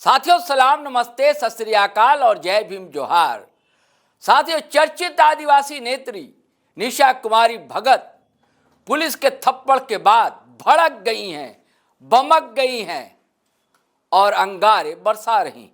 साथियों सलाम, नमस्ते, सत श्री अकाल और जय भीम जोहार। साथियों, चर्चित आदिवासी नेत्री निशा कुमारी भगत पुलिस के थप्पड़ के बाद भड़क गई हैं, बमक गई हैं और अंगारे बरसा रही।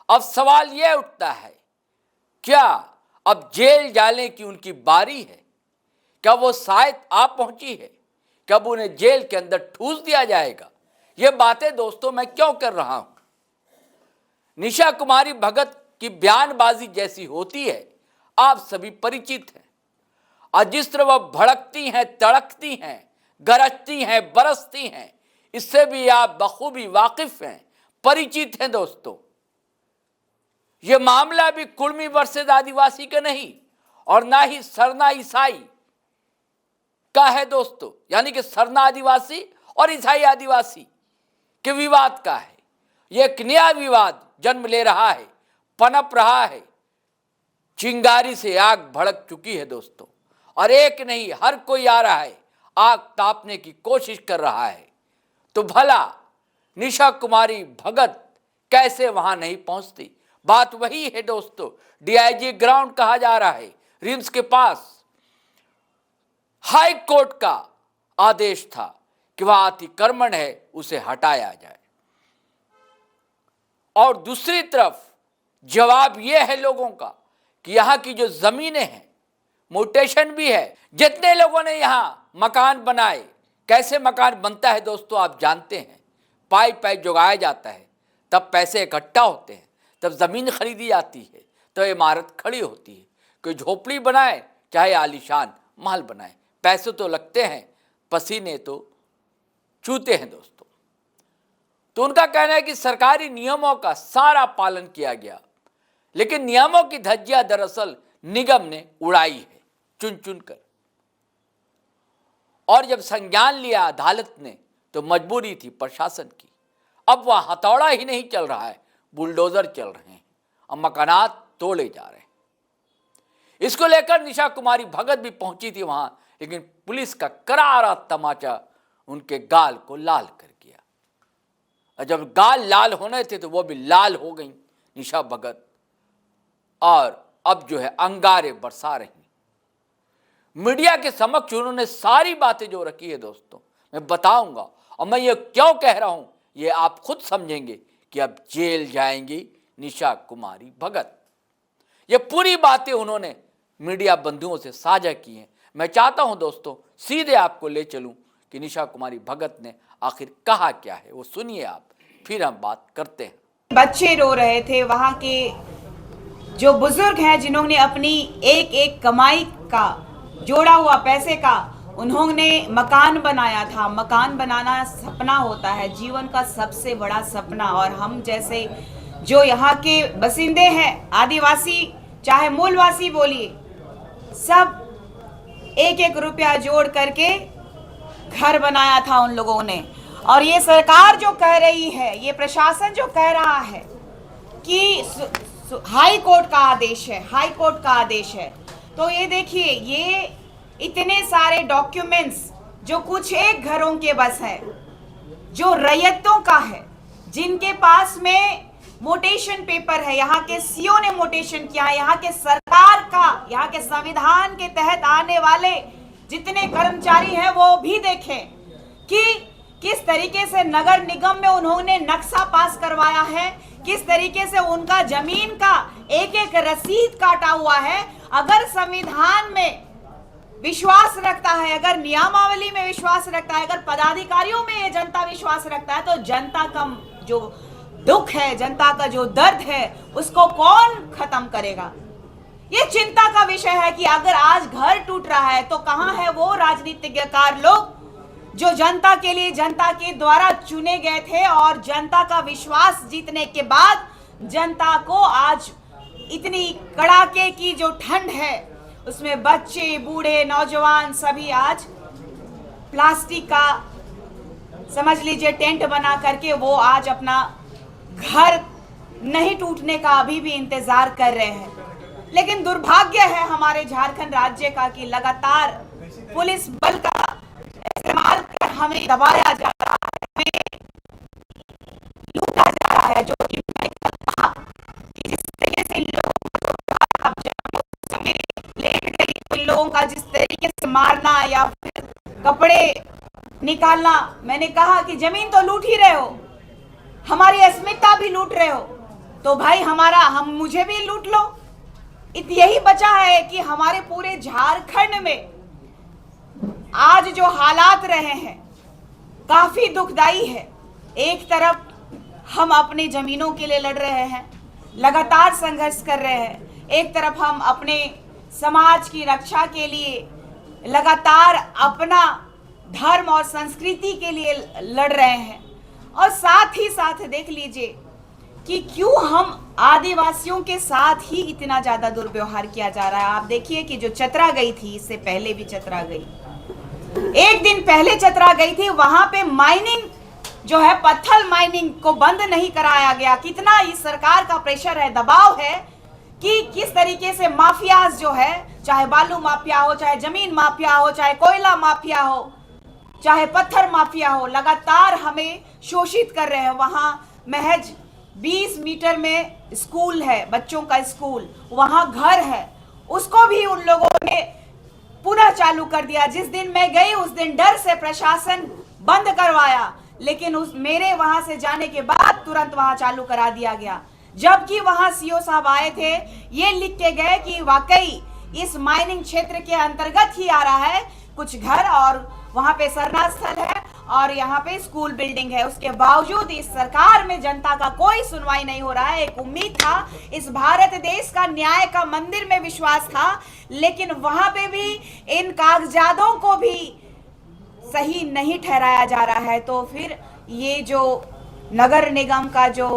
अब सवाल यह उठता है, क्या अब जेल जाने की उनकी बारी है? क्या वो शायद आ पहुंची है? कब उन्हें जेल के अंदर ठूस दिया जाएगा? ये बातें दोस्तों मैं क्यों कर रहा हूं? निशा कुमारी भगत की बयानबाजी जैसी होती है, आप सभी परिचित हैं। और जिस तरह वह भड़कती हैं, तड़कती हैं, गरजती हैं, बरसती हैं, इससे भी आप बखूबी वाकिफ हैं, परिचित हैं दोस्तों। यह मामला भी कुर्मी वर्सेस आदिवासी का नहीं और ना ही सरना ईसाई का है दोस्तों, यानी कि सरना आदिवासी और ईसाई आदिवासी के विवाद का है। यह एक नया विवाद जन्म ले रहा है, पनप रहा है। चिंगारी से आग भड़क चुकी है दोस्तों, और एक नहीं हर कोई आ रहा है, आग तापने की कोशिश कर रहा है। तो भला निशा कुमारी भगत कैसे वहां नहीं पहुंचती? बात वही है दोस्तों, डीआईजी ग्राउंड कहा जा रहा है, रिम्स के पास हाई कोर्ट का आदेश था कि वह अतिक्रमण है, उसे हटाया जाए। और दूसरी तरफ जवाब यह है लोगों का कि यहाँ की जो जमीनें हैं, म्यूटेशन भी है। जितने लोगों ने यहाँ मकान बनाए, कैसे मकान बनता है दोस्तों आप जानते हैं। पाइप जुगाया जाता है, तब पैसे इकट्ठा होते हैं, तब ज़मीन खरीदी जाती है, तो इमारत खड़ी होती है। कोई झोपड़ी बनाए चाहे आलीशान महल बनाए, पैसे तो लगते हैं, पसीने तो चूते हैं दोस्तों। तो उनका कहना है कि सरकारी नियमों का सारा पालन किया गया, लेकिन नियमों की धज्जियां दरअसल निगम ने उड़ाई है चुन चुन कर। और जब संज्ञान लिया अदालत ने तो मजबूरी थी प्रशासन की। अब वह हथौड़ा ही नहीं चल रहा है, बुलडोजर चल रहे हैं और मकानात तोड़े जा रहे हैं। इसको लेकर निशा कुमारी भगत भी पहुंची थी वहां, लेकिन पुलिस का करारा तमाचा उनके गाल को लाल कर दिया। और जब गाल लाल होने थे तो वो भी लाल हो गई निशा भगत, और अब जो है अंगारे बरसा रही। मीडिया के समक्ष उन्होंने सारी बातें जो रखी है दोस्तों मैं बताऊंगा, और मैं ये क्यों कह रहा हूं ये आप खुद समझेंगे कि अब जेल जाएंगी निशा कुमारी भगत। ये पूरी बातें उन्होंने मीडिया बंधुओं से साझा की हैं। मैं चाहता हूं दोस्तों सीधे आपको ले चलूं कि निशा कुमारी भगत ने आखिर कहा क्या है, वो सुनिए आप, फिर हम बात करते हैं। बच्चे रो रहे थे, वहां के जो बुजुर्ग हैं जिन्होंने अपनी एक एक कमाई का जोड़ा हुआ पैसे का उन्होंने मकान बनाया था। मकान बनाना सपना होता है, जीवन का सबसे बड़ा सपना। और हम जैसे जो यहाँ के बसिंदे हैं, आदिवासी चाहे मूलवासी बोलिए, सब एक एक रुपया जोड़ करके घर बनाया था उन लोगों ने। और ये सरकार जो कह रही है, ये प्रशासन जो कह रहा है कि हाई कोर्ट का आदेश है, हाई कोर्ट का आदेश है, तो ये देखिए, ये इतने सारे डॉक्यूमेंट्स जो कुछ एक घरों के बस है, जो रैयतों का है, जिनके पास में मोटेशन पेपर है, यहाँ के सीओ ने मोटेशन किया है, यहाँ के सरकार का, यहाँ के संविधान के तहत आने वाले जितने कर्मचारी हैं वो भी देखें कि किस तरीके से नगर निगम में उन्होंने नक्शा पास करवाया है, किस तरीके से उनका जमीन का एक एक रसीद काटा हुआ है। अगर संविधान में विश्वास रखता है, अगर नियमावली में विश्वास रखता है, अगर पदाधिकारियों में ये जनता विश्वास रखता है, तो जनता का जो दुख है, जनता का जो दर्द है, उसको कौन खत्म करेगा? ये चिंता का विषय है कि अगर आज घर टूट रहा है तो कहां है वो राजनीतिज्ञकार लोग जो जनता के लिए, जनता के द्वारा चुने गए थे, और जनता का विश्वास जीतने के बाद जनता को आज इतनी कड़ाके की जो ठंड है, उसमें बच्चे, बूढ़े, नौजवान सभी आज प्लास्टिक का समझ लीजिए टेंट बना करके वो आज अपना घर नहीं टूटने का अभी भी इंतजार कर रहे हैं। लेकिन दुर्भाग्य है हमारे झारखंड राज्य का कि लगातार पुलिस बल का इस्तेमाल कर हमें दबाया जा रहा है, हमें लूटा जा रहा है। मारना या फिर कपड़े निकालना। मैंने कहा कि जमीन तो लूट ही रहे हो, हमारी अस्मिता भी लूट रहे हो, तो भाई हम मुझे भी लूट लो। यही बचा है कि हमारे पूरे झारखंड में आज जो हालात रहे हैं काफी दुखदाई है। एक तरफ हम अपनी जमीनों के लिए लड़ रहे हैं, लगातार संघर्ष कर रहे हैं, एक तरफ हम अपने समाज की रक्षा के लिए लगातार अपना धर्म और संस्कृति के लिए लड़ रहे हैं, और साथ ही साथ देख लीजिए कि क्यों हम आदिवासियों के साथ ही इतना ज्यादा दुर्व्यवहार किया जा रहा है। आप देखिए कि जो चतरा गई थी, इससे पहले भी चतरा गई, एक दिन पहले चतरा गई थी, वहां पे माइनिंग जो है, पत्थर माइनिंग को बंद नहीं कराया गया। कितना इस सरकार का प्रेशर है, दबाव है कि किस तरीके से माफियाज जो है, चाहे बालू माफिया हो, चाहे जमीन माफिया हो, चाहे कोयला माफिया हो, चाहे पत्थर माफिया हो, लगातार हमें शोषित कर रहे हैं। वहां महज 20 मीटर में स्कूल है, बच्चों का स्कूल, वहां घर है, उसको भी उन लोगों ने पुनः चालू कर दिया। जिस दिन मैं गई उस दिन डर से प्रशासन बंद करवाया, लेकिन मेरे वहां से जाने के बाद तुरंत वहां चालू करा दिया गया। जबकि वहां सीओ साहब आए थे, ये लिख के गए कि वाकई इस माइनिंग क्षेत्र के अंतर्गत ही आ रहा है कुछ घर, और वहां पे सरना स्थल है और यहाँ पे स्कूल बिल्डिंग है। उसके बावजूद इस सरकार में जनता का कोई सुनवाई नहीं हो रहा है। एक उम्मीद था, इस भारत देश का न्याय का मंदिर में विश्वास था, लेकिन वहां पे भी इन कागजातों को भी सही नहीं ठहराया जा रहा है। तो फिर ये जो नगर निगम का जो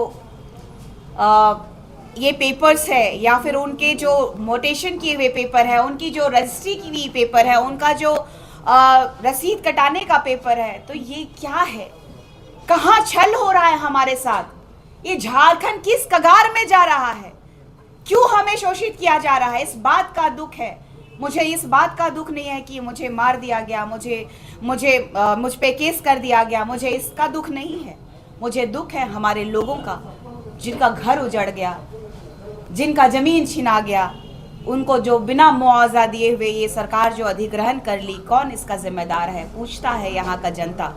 ये पेपर्स है, या फिर उनके जो मोटेशन किए हुए पेपर है, उनकी जो रजिस्ट्री की हुई पेपर है, उनका जो रसीद कटाने का पेपर है, तो ये क्या है? कहाँ छल हो रहा है हमारे साथ? ये झारखंड किस कगार में जा रहा है? क्यों हमें शोषित किया जा रहा है? इस बात का दुख है। मुझे इस बात का दुख नहीं है कि मुझे मार दिया गया, मुझ पे केस कर दिया गया, मुझे इसका दुख नहीं है। मुझे दुख है हमारे लोगों का, जिनका घर उजड़ गया, जिनका जमीन छिना गया, उनको जो बिना मुआवजा दिए हुए ये सरकार जो अधिग्रहण कर ली, कौन इसका जिम्मेदार है? पूछता है यहाँ का जनता।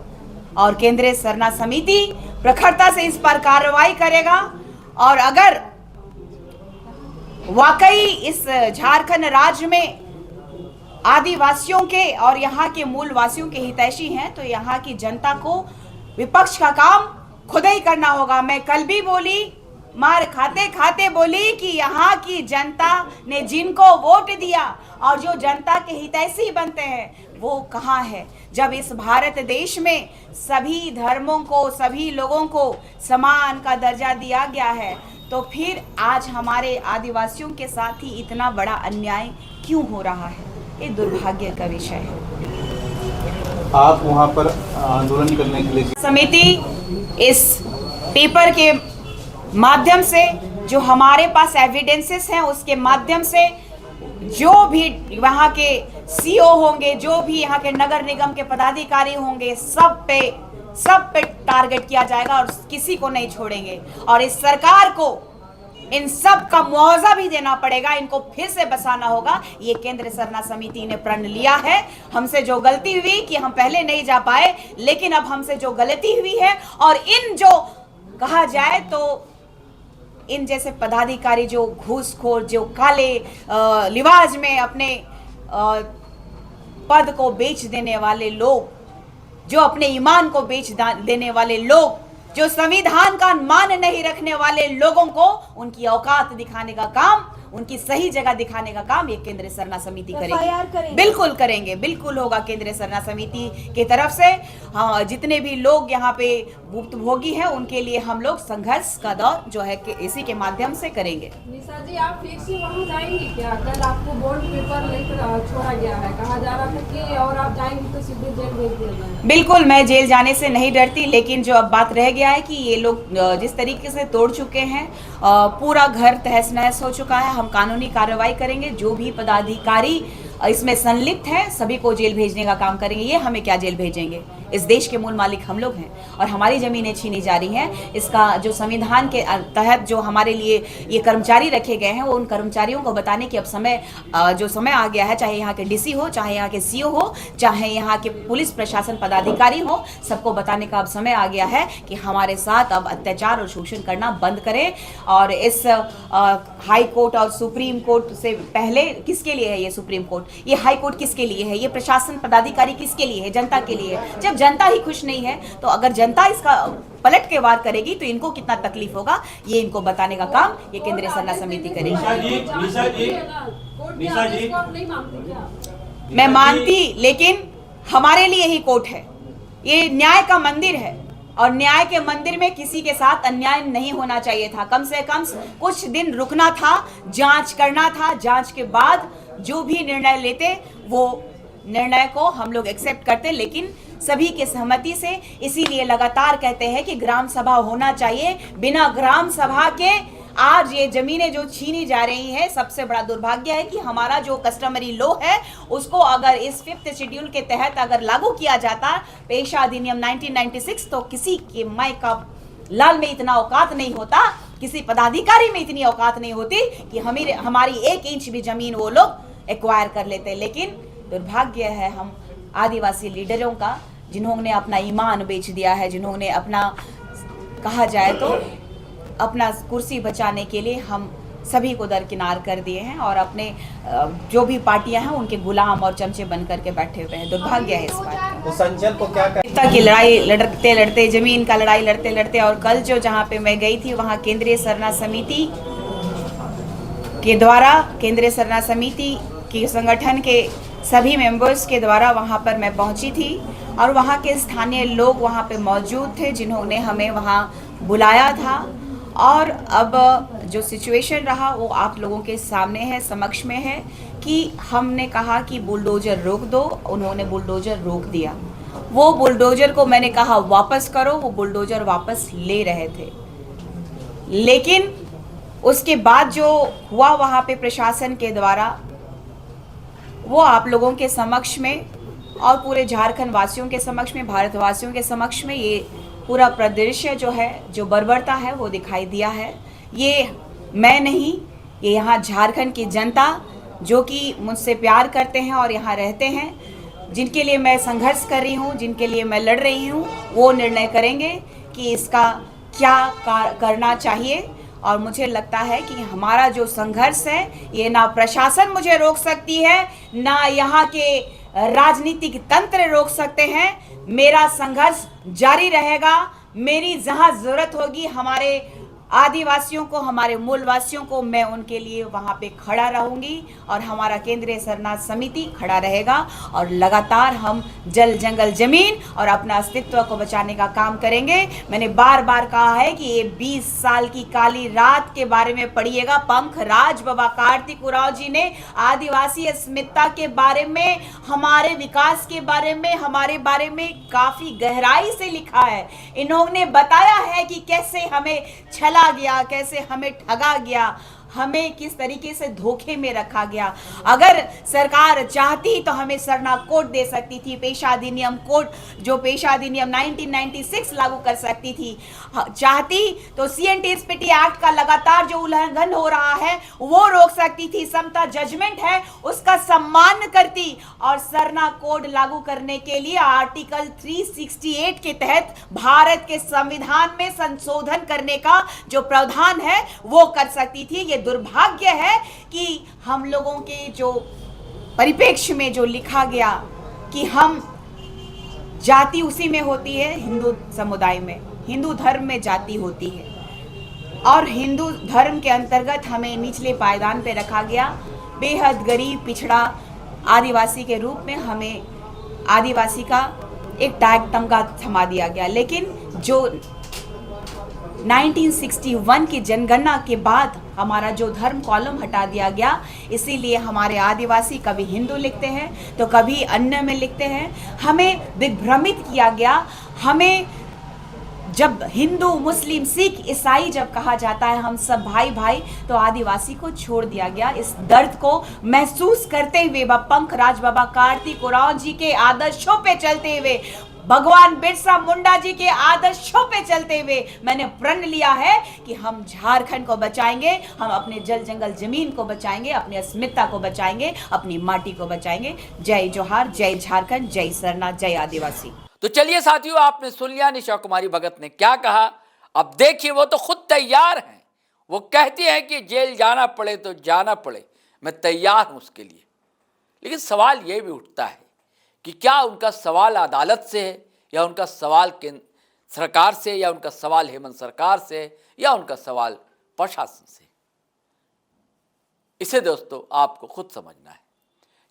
और केंद्रीय सरना समिति प्रखरता से इस पर कार्रवाई करेगा, और अगर वाकई इस झारखंड राज्य में आदिवासियों के और यहाँ के मूल वासियों के हितैषी हैं, तो यहाँ की जनता को विपक्ष का काम खुद ही करना होगा। मैं कल भी बोली, मार खाते खाते बोली कि यहाँ की जनता ने जिनको वोट दिया और जो जनता के हितैषी बनते हैं वो कहाँ है? जब इस भारत देश में सभी धर्मों को, सभी लोगों को समान का दर्जा दिया गया है, तो फिर आज हमारे आदिवासियों के साथ ही इतना बड़ा अन्याय क्यों हो रहा है? ये दुर्भाग्य का विषय है। आप वहाँ पर आंदोलन करने के लिए समिति इस पेपर के माध्यम से, जो हमारे पास एविडेंसेस हैं, उसके माध्यम से जो भी वहाँ के सीओ होंगे, जो भी यहाँ के नगर निगम के पदाधिकारी होंगे, सब पे टारगेट किया जाएगा और किसी को नहीं छोड़ेंगे। और इस सरकार को इन सब का मुआवजा भी देना पड़ेगा, इनको फिर से बसाना होगा। ये केंद्र सरना समिति ने प्रण लिया है। हमसे जो गलती हुई कि हम पहले नहीं जा पाए, लेकिन अब हमसे जो गलती हुई है, और इन जो कहा जाए तो इन जैसे पदाधिकारी जो घूसखोर, जो काले लिबाज में अपने पद को बेच देने वाले लोग, जो अपने ईमान को बेच देने वाले लोग, जो संविधान का मान नहीं रखने वाले लोगों को उनकी औकात दिखाने का काम, उनकी सही जगह दिखाने का काम ये केंद्रीय सरना समिति करेगी। बिल्कुल करेंगे, बिल्कुल होगा केंद्रीय सरना समिति की तरफ से। हाँ, जितने भी लोग यहाँ पे भुक्तभोगी हैं उनके लिए हम लोग संघर्ष का दौर जो है कि इसी के माध्यम से करेंगे। निशा जी, आप फिर से वहाँ जाएंगी क्या? कल आपको बॉन्ड पेपर लेकर छोड़ा गया है, कहा जा रहा था कि और आप जाएंगी तो सीधे जेल भेज दिया जाएगा। बिल्कुल, मैं जेल जाने से नहीं डरती, लेकिन जो अब बात रह गया है कि ये लोग जिस तरीके से तोड़ चुके हैं, पूरा घर तहस नहस हो चुका है। हम कानूनी कार्रवाई करेंगे, जो भी पदाधिकारी इसमें संलिप्त है सभी को जेल भेजने का काम करेंगे। ये हमें क्या जेल भेजेंगे, इस देश के मूल मालिक हम लोग हैं और हमारी ज़मीनें छीनी जा रही हैं। इसका जो संविधान के तहत जो हमारे लिए ये कर्मचारी रखे गए हैं, वो उन कर्मचारियों को बताने की अब समय आ गया है। चाहे यहाँ के डीसी हो, चाहे यहाँ के सीओ हो, चाहे यहाँ के पुलिस प्रशासन पदाधिकारी हो, सबको बताने का अब समय आ गया है कि हमारे साथ अब अत्याचार और शोषण करना बंद करें। और इस हाई कोर्ट और सुप्रीम कोर्ट से पहले किसके लिए है ये सुप्रीम कोर्ट, ये हाई कोर्ट किसके लिए है, ये प्रशासन पदाधिकारी किसके लिए है, जनता के लिए है। जब जनता ही खुश नहीं है तो अगर जनता इसका पलट के वार करेगी तो इनको कितना तकलीफ होगा, ये इनको बताने का काम ये केंद्रीय सरना समिति करेगी। मैं मानती, लेकिन हमारे लिए ही कोर्ट है, ये न्याय का मंदिर है और न्याय के मंदिर में किसी के साथ अन्याय नहीं होना चाहिए था। कम से कम कुछ दिन रुकना था, जांच करना था, जांच के बाद जो भी निर्णय लेते वो निर्णय को हम लोग एक्सेप्ट करते, लेकिन सभी के सहमति से। इसीलिए लगातार कहते हैं कि ग्राम सभा होना चाहिए। बिना ग्राम सभा के आज ये जमीनें जो छीनी जा रही है, सबसे बड़ा दुर्भाग्य है कि हमारा जो कस्टमरी लॉ है उसको अगर इस 5th शेड्यूल के तहत अगर लागू किया जाता, पेशा अधिनियम 1996, तो किसी के माई का लाल में इतना औकात नहीं होता, किसी पदाधिकारी में इतनी औकात नहीं होती कि हमारी 1 इंच भी जमीन वो लोग एक्वायर कर लेते। लेकिन दुर्भाग्य है हम आदिवासी लीडरों का, जिन्होंने अपना ईमान बेच दिया है, जिन्होंने अपना, कहा जाए तो अपना कुर्सी बचाने के लिए हम सभी को दरकिनार कर दिए हैं और अपने जो भी पार्टियां हैं उनके गुलाम और चमचे बन करके बैठे हुए हैं। दुर्भाग्य है इस बात। तो संजय को क्या एकता की लड़ाई लड़ते लड़ते, जमीन का लड़ाई लड़ते लड़ते, और कल जो जहां पे मैं गई थी वहां केंद्रीय सरना समिति के द्वारा, केंद्रीय सरना समिति के संगठन के सभी मेंबर्स के द्वारा वहां पर मैं पहुंची थी और वहां के स्थानीय लोग वहां पे मौजूद थे जिन्होंने हमें वहां बुलाया था। और अब जो सिचुएशन रहा वो आप लोगों के सामने है, समक्ष में है कि हमने कहा कि बुलडोजर रोक दो, उन्होंने बुलडोजर रोक दिया। वो बुलडोजर को मैंने कहा वापस करो, वो बुलडोजर वापस ले रहे थे। लेकिन उसके बाद जो हुआ वहाँ पे प्रशासन के द्वारा, वो आप लोगों के समक्ष में और पूरे झारखंड वासियों के समक्ष में, भारतवासियों के समक्ष में ये पूरा परिदृश्य जो है, जो बर्बरता है वो दिखाई दिया है। ये मैं नहीं, ये यहाँ झारखंड की जनता जो कि मुझसे प्यार करते हैं और यहाँ रहते हैं, जिनके लिए मैं संघर्ष कर रही हूँ, जिनके लिए मैं लड़ रही हूँ, वो निर्णय करेंगे कि इसका क्या करना चाहिए। और मुझे लगता है कि हमारा जो संघर्ष है ये ना प्रशासन मुझे रोक सकती है, ना यहाँ के राजनीतिक तंत्र रोक सकते हैं। मेरा संघर्ष जारी रहेगा। मेरी जहां जरूरत होगी हमारे आदिवासियों को, हमारे मूलवासियों को, मैं उनके लिए वहां पे खड़ा रहूंगी और हमारा केंद्रीय सरना समिति खड़ा रहेगा और लगातार हम जल जंगल जमीन और अपना अस्तित्व को बचाने का काम करेंगे। मैंने बार बार कहा है कि ये 20 साल की काली रात के बारे में पढ़िएगा। पंखराज बाबा कार्तिक उरांव जी ने आदिवासी अस्मिता के बारे में, हमारे विकास के बारे में, हमारे बारे में काफी गहराई से लिखा है। इन्होंने बताया है कि कैसे हमें छला गया, कैसे हमें ठगा गया, हमें किस तरीके से धोखे में रखा गया। अगर सरकार चाहती तो हमें सरना कोड दे सकती थी, पेशा अधिनियम कोड, जो पेशा अधिनियम 1996 लागू कर सकती थी। चाहती तो CNTSPT एक्ट का लगातार जो उल्लंघन हो रहा है वो रोक सकती थी। समता जजमेंट है उसका सम्मान करती और सरना कोड लागू करने के लिए आर्टिकल 368 के तहत भारत के संविधान में संशोधन करने का जो प्रावधान है वो कर सकती थी। ये दुर्भाग्य है कि हम लोगों के जो परिप्रेक्ष्य में जो लिखा गया कि हम जाति उसी में होती है, हिंदू समुदाय में, हिंदू धर्म में जाति होती है और हिंदू धर्म के अंतर्गत हमें निचले पायदान पे रखा गया। बेहद गरीब पिछड़ा आदिवासी के रूप में हमें आदिवासी का एक टैग तमगा थमा दिया गया। लेकिन जो 1961 की जनगणना के बाद हमारा जो धर्म कॉलम हटा दिया गया, इसीलिए हमारे आदिवासी कभी हिंदू लिखते हैं तो कभी अन्य में लिखते हैं। हमें विभ्रमित किया गया। हमें जब हिंदू, मुस्लिम, सिख, ईसाई जब कहा जाता है हम सब भाई भाई, तो आदिवासी को छोड़ दिया गया। इस दर्द को महसूस करते हुए पंखराज बाबा कार्तिक उरांव जी के आदर्शों पे चलते हुए भगवान बिरसा मुंडा जी के आदर्शों पे चलते हुए मैंने प्रण लिया है कि हम झारखंड को बचाएंगे, हम अपने जल जंगल जमीन को बचाएंगे, अपनी अस्मिता को बचाएंगे, अपनी माटी को बचाएंगे। जय जोहार, जय झारखंड, जय सरना, जय आदिवासी। तो चलिए साथियों, आपने सुन लिया निशा कुमारी भगत ने क्या कहा। अब देखिए, वो तो खुद तैयार हैं। वो कहती हैं कि जेल जाना पड़े तो जाना पड़े, मैं तैयार हूं उसके लिए। लेकिन सवाल ये भी उठता है कि क्या उनका सवाल अदालत से है, या उनका सवाल केंद्र सरकार से, या उनका सवाल हेमंत सरकार से, या उनका सवाल प्रशासन से। इसे दोस्तों आपको खुद समझना है।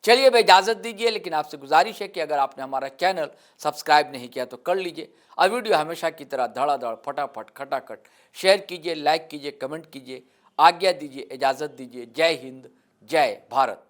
चलिए भाई, इजाज़त दीजिए, लेकिन आपसे गुजारिश है कि अगर आपने हमारा चैनल सब्सक्राइब नहीं किया तो कर लीजिए। और वीडियो हमेशा की तरह धड़ाधड़ फटाफट खटाखट शेयर कीजिए, लाइक कीजिए, कमेंट कीजिए। आज्ञा दीजिए, इजाज़त दीजिए। जय हिंद, जय भारत।